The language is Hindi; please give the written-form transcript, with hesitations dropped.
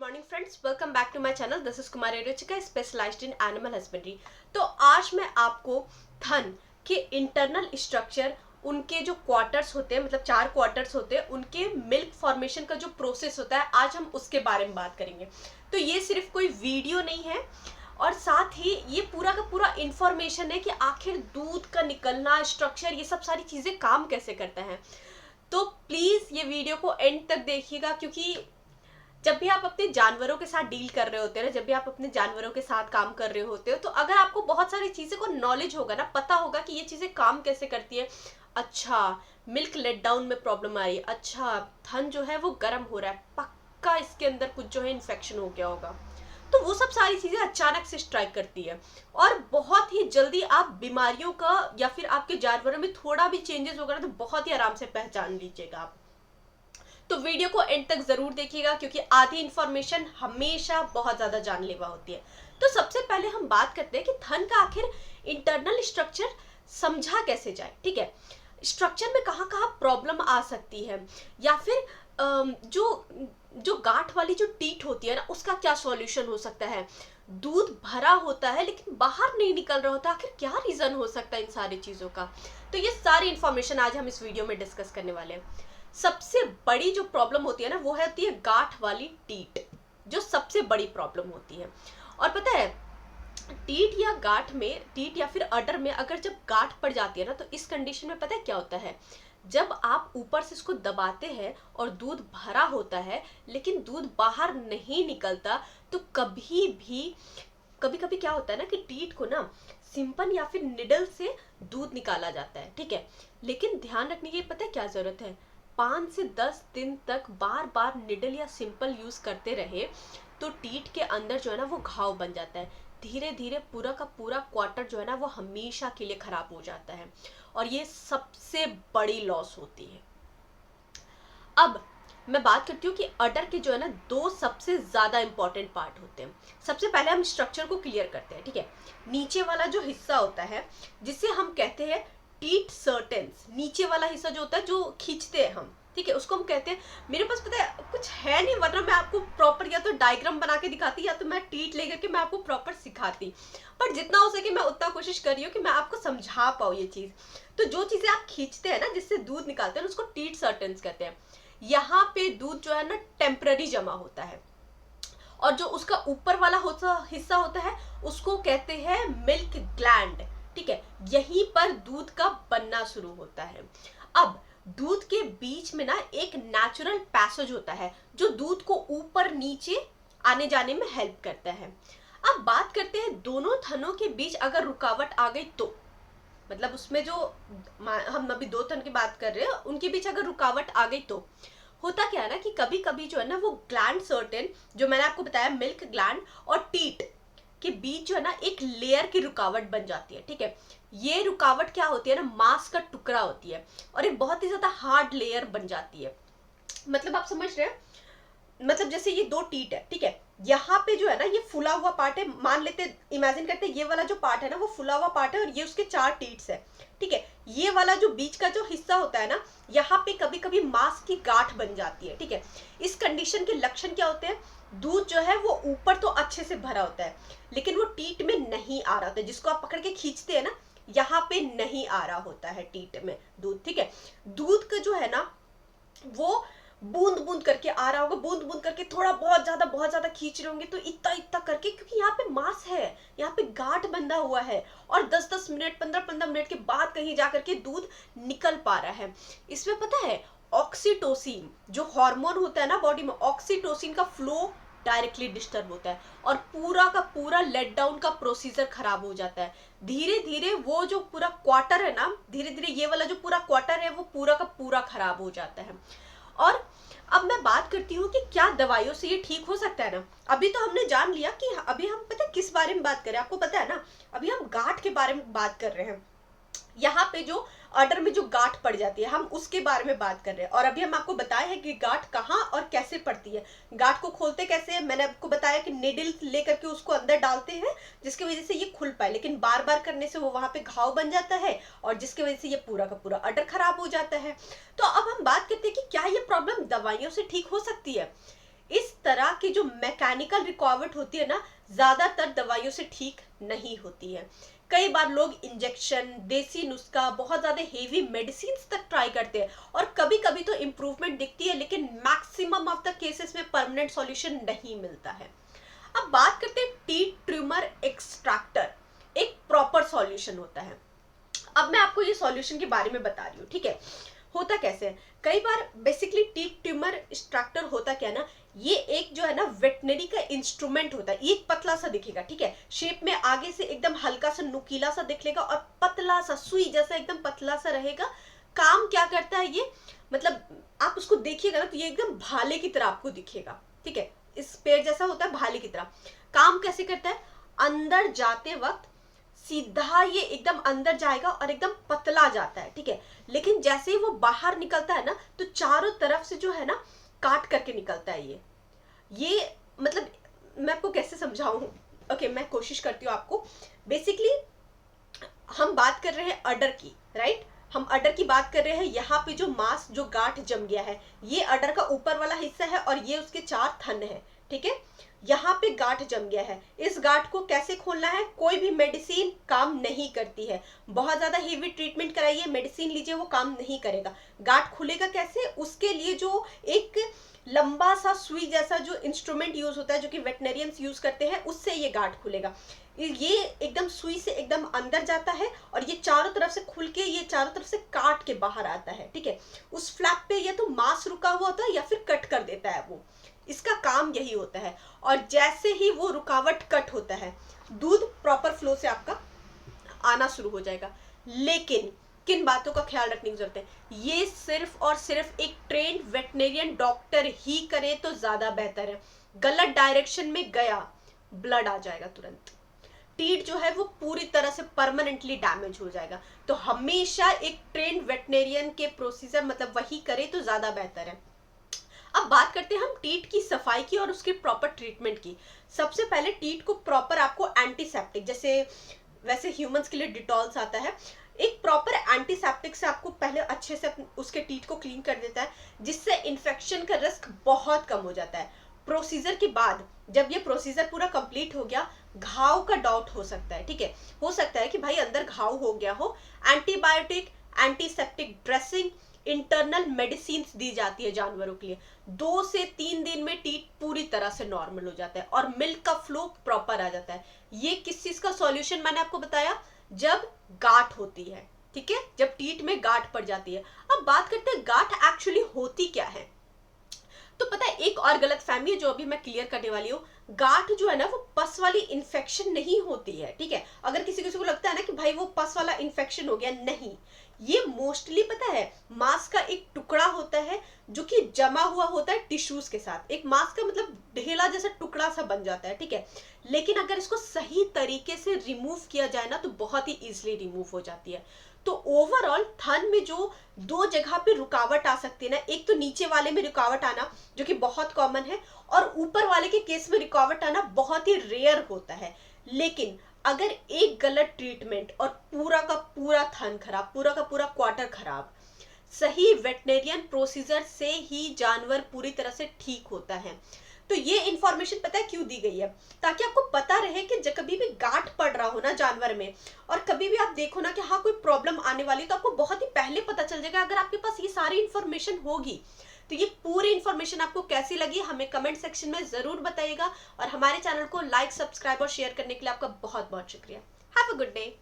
Morning friends, welcome back to my channel. This is Kumari Ruchika, specialized in animal husbandry. तो आज मैं आपको थन के इंटरनल स्ट्रक्चर, उनके जो क्वार्टर्स होते हैं, मतलब 4 क्वार्टर्स होते हैं, उनके मिल्क फॉर्मेशन का जो प्रोसेस होता है, आज हम उसके बारे में बात करेंगे। तो ये सिर्फ कोई वीडियो नहीं है, और साथ ही ये पूरा का पूरा इंफॉर्मेशन है कि आखिर दूध का निकलना, स्ट्रक्चर, ये सब सारी चीजें काम कैसे करता है। तो प्लीज ये वीडियो को एंड तक देखिएगा, क्योंकि जब भी आप अपने जानवरों के साथ डील कर रहे होते हैं ना, जब भी आप अपने जानवरों के साथ काम कर रहे होते हो, तो अगर आपको बहुत सारी चीजें को नॉलेज होगा ना, पता होगा कि ये चीजें काम कैसे करती है। अच्छा, मिल्क लेट डाउन में प्रॉब्लम आ रही है, अच्छा थन जो है वो गर्म हो रहा है, पक्का इसके अंदर कुछ जो है इन्फेक्शन हो गया होगा। तो वो सब सारी चीजें अचानक से स्ट्राइक करती है, और बहुत ही जल्दी आप बीमारियों का या फिर आपके जानवरों में थोड़ा भी चेंजेस होगा ना, तो बहुत ही आराम से पहचान लीजिएगा आप। तो वीडियो को एंड तक जरूर देखिएगा, क्योंकि आधी इंफॉर्मेशन हमेशा बहुत ज्यादा जानलेवा होती है। तो सबसे पहले हम बात करते हैं कि थन का आखिर इंटरनल स्ट्रक्चर समझा कैसे जाए। ठीक है, स्ट्रक्चर में कहाँ कहाँ प्रॉब्लम आ सकती है, या फिर जो जो गांठ वाली जो टीथ होती है ना, उसका क्या सॉल्यूशन हो सकता है। दूध भरा होता है लेकिन बाहर नहीं निकल रहा होता, आखिर क्या रीजन हो सकता है इन सारी चीजों का। तो ये सारी इंफॉर्मेशन आज हम इस वीडियो में डिस्कस करने वाले हैं। सबसे बड़ी जो प्रॉब्लम होती है ना, वो होती है गांठ वाली टीट, जो सबसे बड़ी प्रॉब्लम होती है। और पता है, टीट या गांठ में, टीट या फिर अडर में अगर जब गांठ पड़ जाती है ना, तो इस कंडीशन में पता है क्या होता है। जब आप ऊपर से इसको दबाते हैं और दूध भरा होता है लेकिन दूध बाहर नहीं निकलता, तो कभी कभी क्या होता है ना कि टीट को ना सिंपन या फिर निडल से दूध निकाला जाता है। ठीक है, लेकिन ध्यान रखने की पता है क्या जरूरत है। 5 से 10 दिन तक बार बार निडल या सिंपल यूज करते रहे तो टीट के अंदर जो है ना वो घाव बन जाता है। धीरे धीरे पूरा का पूरा क्वार्टर जो है ना वो हमेशा के लिए खराब हो जाता है, और ये सबसे बड़ी लॉस होती है। अब मैं बात करती हूँ कि अडर के जो है ना 2 सबसे ज्यादा इंपॉर्टेंट पार्ट होते हैं। सबसे पहले हम स्ट्रक्चर को क्लियर करते हैं। ठीक है, नीचे वाला जो हिस्सा होता है जिसे हम कहते हैं टीट सर्टेंस, नीचे वाला हिस्सा जो होता है जो खींचते हैं हम, ठीक है, उसको हम कहते हैं। मेरे पास पता है कुछ है नहीं, वरना मैं आपको प्रॉपर या तो डायग्राम बना के दिखाती, या तो मैं टीट लेकर के मैं आपको प्रॉपर सिखाती। पर जितना हो सके मैं उतना कोशिश कर रही हूँ कि मैं आपको समझा पाऊँ ये चीज। तो जो चीजें आप खींचते हैं ना, जिससे दूध निकालते हैं, उसको टीट सर्टेंस कहते हैं। यहाँ पे दूध जो है ना टेम्पररी जमा होता है, और जो उसका ऊपर वाला हिस्सा होता है उसको कहते हैं मिल्क ग्लैंड। ठीक है, यहीं पर दूध का बनना शुरू होता है। अब दूध के बीच में ना एक नेचुरल पैसेज होता है जो दूध को ऊपर नीचे आने जाने में हेल्प करता है। अब बात करते हैं दोनों थनों के बीच अगर रुकावट आ गई तो, मतलब उसमें जो हम अभी 2 थन की बात कर रहे हैं, उनके बीच अगर रुकावट आ गई तो होता क्या है ना कि कभी कभी जो है ना वो ग्लैंड सर्टेन, जो मैंने आपको बताया मिल्क ग्लैंड और टीट के बीच जो है ना एक लेयर की रुकावट बन जाती है। ठीक है, ये रुकावट क्या होती है ना, मांस का टुकड़ा होती है, और एक बहुत ही ज्यादा हार्ड लेयर बन जाती है। मतलब आप समझ रहे हैं, मतलब जैसे ये 2 टीट है, ठीक है, यहाँ पे जो है ना ये फुला हुआ पार्ट है, मान लेते, इमेजिन करते ये वाला जो पार्ट है ना वो फुला हुआ पार्ट है, और ये उसके 4 टीट्स है। ठीक है, ये वाला जो बीच का जो हिस्सा होता है ना, यहाँ पे कभी कभी मांस की गांठ बन जाती है। ठीक है, इस कंडीशन के लक्षण क्या होते हैं। दूध जो है वो ऊपर तो अच्छे से भरा होता है, लेकिन वो टीट में नहीं आ रहा होता है, जिसको आप पकड़ के खींचते हैं ना, यहाँ पे नहीं आ रहा होता है टीट में दूध। ठीक है, दूध का जो है ना वो बूंद बूंद करके आ रहा होगा, बूंद बूंद करके थोड़ा बहुत ज्यादा खींच रहे होंगे, तो इतना इतना करके, क्योंकि यहाँ पे मांस है, यहाँ पे गांठ बंधा हुआ है, और 10-10 मिनट 15-15 मिनट के बाद कहीं जाकर के दूध निकल पा रहा है। इसमें पता है ऑक्सीटोसिन जो हार्मोन होता है ना बॉडी में, ऑक्सीटोसिन का फ्लो डायरेक्टली डिस्टर्ब होता है, और पूरा का पूरा लेट डाउन का प्रोसीजर खराब हो जाता है। धीरे धीरे वो जो पूरा क्वार्टर है ना, धीरे धीरे ये वाला जो पूरा क्वार्टर है वो पूरा का पूरा खराब हो जाता है। और अब मैं बात करती हूँ कि क्या दवाइयों से ये ठीक हो सकता है ना। अभी तो हमने जान लिया कि अभी हम पता है किस बारे में बात कर रहे हैं, आपको पता है ना, अभी हम गांठ के बारे में बात कर रहे हैं। यहाँ पे जो अडर में जो गांठ पड़ जाती है हम उसके बारे में बात कर रहे हैं, और अभी हम आपको बताए हैं कि गांठ कहाँ और कैसे पड़ती है। गांठ को खोलते कैसे है, मैंने आपको बताया कि निडल लेकर के उसको अंदर डालते हैं जिसकी वजह से ये खुल पाए, लेकिन बार बार करने से वो वहां पे घाव बन जाता है, और जिसकी वजह से ये पूरा का पूरा अडर खराब हो जाता है। तो अब हम बात करते हैं कि क्या ये प्रॉब्लम दवाइयों से ठीक हो सकती है। इस तरह की जो मैकेनिकल रुकावट होती है ना, ज्यादातर दवाइयों से ठीक नहीं होती है। कई बार लोग इंजेक्शन, देसी नुस्खा, बहुत ज्यादा हेवी मेडिसिन तक ट्राई करते हैं और कभी कभी तो इम्प्रूवमेंट दिखती है, लेकिन मैक्सिमम ऑफ द केसेस में परमानेंट सॉल्यूशन नहीं मिलता है। अब बात करते हैं टीथ ट्यूमर एक्सट्रैक्टर, एक प्रॉपर सॉल्यूशन होता है। अब मैं आपको ये सॉल्यूशन के बारे में बता रही हूँ, ठीक है। होता कैसे है, कई बार बेसिकली टीथ ट्यूमर एक्सट्रैक्टर होता क्या ना, ये एक जो है ना वेटनरी का इंस्ट्रूमेंट होता है। ये एक पतला सा दिखेगा, ठीक है, शेप में आगे से एकदम हल्का सा नुकीला सा दिखेगा और पतला सा सुई जैसा एकदम पतला सा रहेगा। काम क्या करता है ये, मतलब आप उसको देखिएगा ना तो ये एकदम भाले की तरह आपको दिखेगा, ठीक है, इस पेड़ जैसा होता है भाले की तरह। काम कैसे करता है, अंदर जाते वक्त सीधा ये एकदम अंदर जाएगा और एकदम पतला जाता है, ठीक है, लेकिन जैसे ही वो बाहर निकलता है ना तो चारों तरफ से जो है ना काट करके निकलता है ये मतलब मैं आपको कैसे समझाऊं। ओके, मैं कोशिश करती हूँ आपको। बेसिकली हम बात कर रहे हैं अडर की, राइट, हम अडर की बात कर रहे हैं। यहाँ पे जो मांस, जो गांठ जम गया है, ये अडर का ऊपर वाला हिस्सा है और ये उसके 4 थन है, ठीक है। यहाँ पे गांठ जम गया है, इस गांठ को कैसे खोलना है, कोई भी मेडिसिन काम नहीं करती है। बहुत ज्यादा हेवी ट्रीटमेंट कराइए, मेडिसिन लीजिए, वो काम नहीं करेगा। गांठ खुलेगा कैसे, उसके लिए जो एक लंबा सा सुई जैसा जो इंस्ट्रूमेंट यूज होता है, जो कि वेटनरियंस यूज करते हैं, उससे ये गांठ खुलेगा। ये एकदम सुई से एकदम अंदर जाता है और ये चारों तरफ से खुल के ये चारों तरफ से काट के बाहर आता है, ठीक है। उस फ्लैप पे या तो मांस रुका हुआ होता है या फिर कट कर देता है वो, इसका काम यही होता है। और जैसे ही वो रुकावट कट होता है, दूध प्रॉपर फ्लो से आपका आना शुरू हो जाएगा। लेकिन किन बातों का ख्याल रखने की जरूरत है, ये सिर्फ और सिर्फ एक ट्रेन्ड वेटनेरियन डॉक्टर ही करे तो ज्यादा बेहतर है। गलत डायरेक्शन में गया, ब्लड आ जाएगा तुरंत, टीथ जो है वो पूरी तरह से परमानेंटली डैमेज हो जाएगा। तो हमेशा एक ट्रेन्ड वेटनेरियन के प्रोसीजर मतलब वही करे तो ज्यादा बेहतर है। अब बात करते हैं हम टीथ की सफाई की और उसके प्रॉपर ट्रीटमेंट की। सबसे पहले टीथ को प्रॉपर आपको एंटीसेप्टिक, जैसे वैसे ह्यूमंस के लिए डिटॉल्स आता है, एक प्रॉपर एंटीसेप्टिक से आपको पहले अच्छे से उसके टीथ को क्लीन कर देता है, जिससे इन्फेक्शन का रिस्क बहुत कम हो जाता है। प्रोसीजर के बाद जब ये प्रोसीजर पूरा कंप्लीट हो गया, घाव का डाउट हो सकता है, ठीक है, हो सकता है कि भाई अंदर घाव हो गया हो। Antibiotic, antiseptic dressing, internal medicine दी जाती है जानवरों के लिए। 2 से 3 दिन में टीथ पूरी तरह से नॉर्मल हो जाता है और मिल्क का फ्लो प्रॉपर आ जाता है। ये किस चीज का सॉल्यूशन मैंने आपको बताया, जब गांठ होती है, ठीक है, जब टीथ में गांठ पड़ जाती है। अब बात करते हैं गांठ एक्चुअली होती क्या है। तो पता है एक और गलत फहमी है जो अभी मैं क्लियर करने वाली हूँ। गांठ जो है ना वो पस वाली इन्फेक्शन नहीं होती है, ठीक है। अगर किसी किसी को लगता है ना कि भाई वो पस वाला इन्फेक्शन हो गया, नहीं, ये मोस्टली पता है मांस का एक टुकड़ा होता है जो कि जमा हुआ होता है टिश्यूज के साथ। एक मांस का मतलब ढेला जैसा टुकड़ा सा बन जाता है, ठीक है। लेकिन अगर इसको सही तरीके से रिमूव किया जाए ना तो बहुत ही इजिली रिमूव हो जाती है। तो ओवरऑल थन में जो 2 जगह पे रुकावट आ सकती है ना, एक तो नीचे वाले में रुकावट आना जो कि बहुत कॉमन है, और ऊपर वाले के केस में रुकावट आना बहुत ही रेयर होता है। लेकिन अगर एक गलत ट्रीटमेंट और पूरा का पूरा थन खराब, पूरा का पूरा क्वार्टर खराब, सही वेटनेरियन प्रोसीजर से ही जानवर पूरी तरह से ठीक होता है। तो ये इंफॉर्मेशन पता है क्यों दी गई है, ताकि आपको पता रहे कि जब कभी भी गांठ पड़ रहा हो ना जानवर में, और कभी भी आप देखो ना कि हाँ कोई प्रॉब्लम आने वाली, तो आपको बहुत ही पहले पता चल जाएगा अगर आपके पास ये सारी इंफॉर्मेशन होगी। तो ये पूरी इंफॉर्मेशन आपको कैसी लगी हमें कमेंट सेक्शन में जरूर बताइएगा, और हमारे चैनल को लाइक, सब्सक्राइब और शेयर करने के लिए आपका बहुत बहुत शुक्रिया। Have a good day.